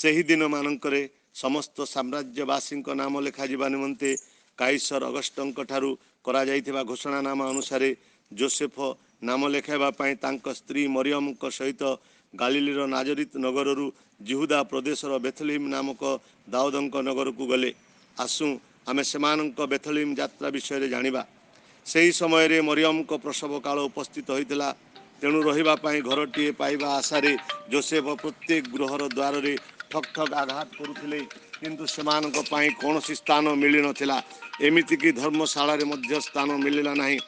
ସେହି ଦିନ ମାନଙ୍କରେ ସମସ୍ତ ସାମ୍ରାଜ୍ୟବାसी नाम लेखा निमंते काइसर अगस्टଙ୍କ ଠାରୁ କରାଯାଇଥିବା ଘୋଷଣାନାମା ଅନୁସାରେ जोसेफ नाम लेखाइबा ପାଇଁ ତାଙ୍କ ସ୍ତ୍ରୀ ମରିୟମଙ୍କ ସହିତ ଗାଲିଲିର ନାଜରିତ ନଗରରୁ ଜିହୁଦା ପ୍ରଦେଶର ବେଥଲେହେମ୍ ନାମକ ଦାଉଦଙ୍କ ନଗରକୁ ଗଲେ। ଆସୁ ଆମେ ସେମାନଙ୍କ ବେଥଲେହେମ୍ ଯାତ୍ରା ବିଷୟରେ ଜାଣିବା। ସେହି ସମୟରେ ମରିୟମଙ୍କ ପ୍ରସବ କାଳ ଉପସ୍ଥିତ ହୋଇଥିଲା। ତେଣୁ ରହିବା ପାଇଁ ଘରଟିଏ ପାଇବା ଆଶାରେ जोसेफ प्रत्येक गृहर द्वार ठक ठक आघात करुଥିଲେ, किंतु सेमानଙ୍କ ପାଇଁ कौनसी स्थान मिली नथिला। एमितिकी धर्मशाला रे मध्य स्थान मिलिला नहीं।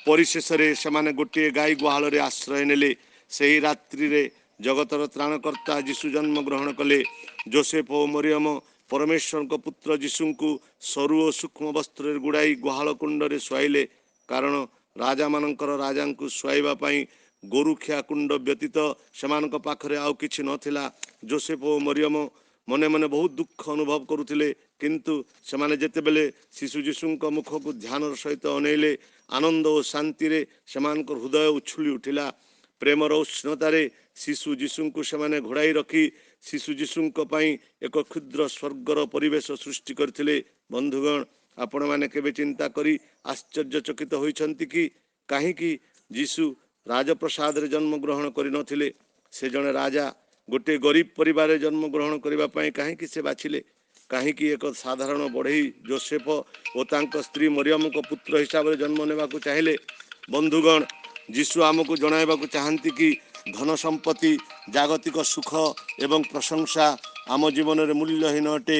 परिशेष से गोटे गाई गुहाल आश्रय नेले। सही रात्रि रे जगतर त्राणकर्ता जीशु जन्म ग्रहण कले। जोसेफ और मरियम परमेश्वर को पुत्र जीशु को सरु और सूक्ष्म वस्त्र गुड़ाई गुहाल कुंड रे शुआइले, कारण राजा मानकर राजा को शुआइबा पई गोरुखिया कुंड व्यतीत सेमानक पाखरे आउ किछि नथिला। जोसेफ और मरियम मने मने बहुत दुख अनुभव करुथिले, किंतु सेमाने जेतेबेले शिशु जीशुଙ୍କ मुख को ध्यान सहित अनेइले, आनंद और शांति रे सेमानक हृदय उछुली उठिला। प्रेमर उष्णतारे शिशु जीशुଙ୍କୁ सेमाने घोड़ाई रखी शिशु जीशुଙ୍କ पई एक क्षुद्र स्वर्गर परिवेश सृष्टि करथिले। बंधुगण, आपण माने केबे चिंता करी आश्चर्यचकित होइछंती कि काहेकि जीशु राजप्रसाद रे जन्म ग्रहण करि नथिले? से जने राजा गोटे गरीब परिवार जन्म ग्रहण करबा पई काहेकि से बाछिले? काहेकि एक साधारण बढ़ई जोसेफ और तांको स्त्री मरियम को पुत्र हिसाब रे जन्म नेबा को चाहिले? बंधुगण, जीशु आमको जणाइबा को चाहंती कि धन संपत्ति, जागतिक सुख एवं प्रशंसा आम जीवन में मूल्यहीन अटे।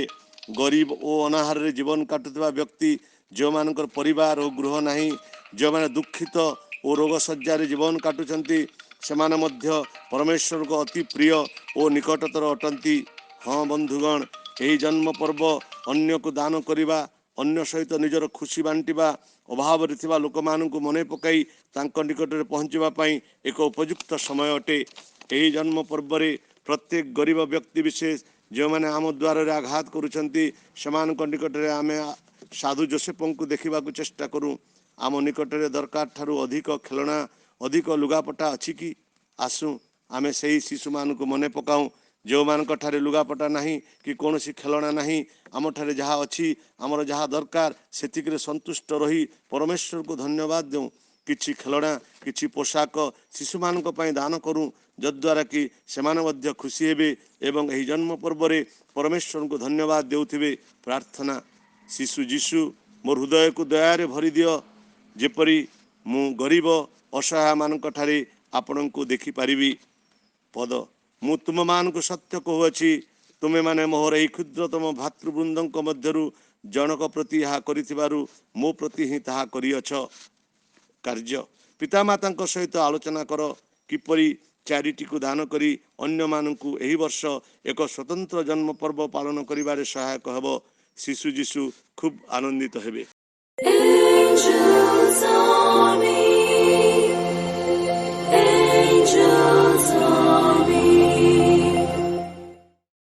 गरीब और अनाहार रे जीवन काटुवा व्यक्ति, जो मानकर परिवार और गृह नहीं, जो माने दुखित और रोग सज्जार जीवन काटुचंती, सेमाने मध्य परमेश्वर को अति प्रिय और निकटतर अटंती। हाँ बंधुगण, यही जन्म पर्व अन्य को दान करिबा, अन्य सहित निजर खुशी बांटिबा, अभाव रे लोक मानू मने पकाई तांको निकट में पहुँचवा एक उपयुक्त समय अटे। यही जन्म पर्व रे प्रत्येक गरीब व्यक्ति विशेष जो मैंने आम द्वार रे आघात करुछंती, सेमानक निकट में आमे साधु जोसेफ को देखा चेष्टा करूँ। आम निकट में दरकार ठारू अधिक खेलना, अधिक लुगापटा अच्छी कि? आसु आमे सही शिशु मानक मने पकाऊँ, जो मानक ठारे लुगापटा नहीं कि कौन सी खेलना नहीं, आम ठारे जहाँ अच्छी आमर जहाँ दरकार सेतिक संतुष्ट रही परमेश्वर को धन्यवाद दूँ। किछि खेलना, किछि पोशाक शिशु मानक पई दान करूँ, जद्वारा कि सेमाने मध्य खुशी हेबे एवं एही जन्म पर्व रे परमेश्वर को धन्यवाद देउथिबे। प्रार्थना। शिशु जीशु मोर हृदय को दयारे भरी दियो, जेपरी मु गरीब असहाय मानक ठारे आपण को देखि पारिबी। पद मु तुम मान को सत्य कहूअछि, तुमे माने मोहर एही क्षुद्रतम भातृवृंदଙ୍କ मध्यरु जनक प्रति यहाँ करिथिबारु मो प्रति ही ताहा करिअछ। कार्य पिता माता सहित आलोचना कर किपरि चैरिटी को दान करी अन्य मानकु एही वर्ष एक स्वतंत्र जन्म पर्व पालन करिबारे सहायक हेबो। शिशु जीशु खूब आनंदित हेबे।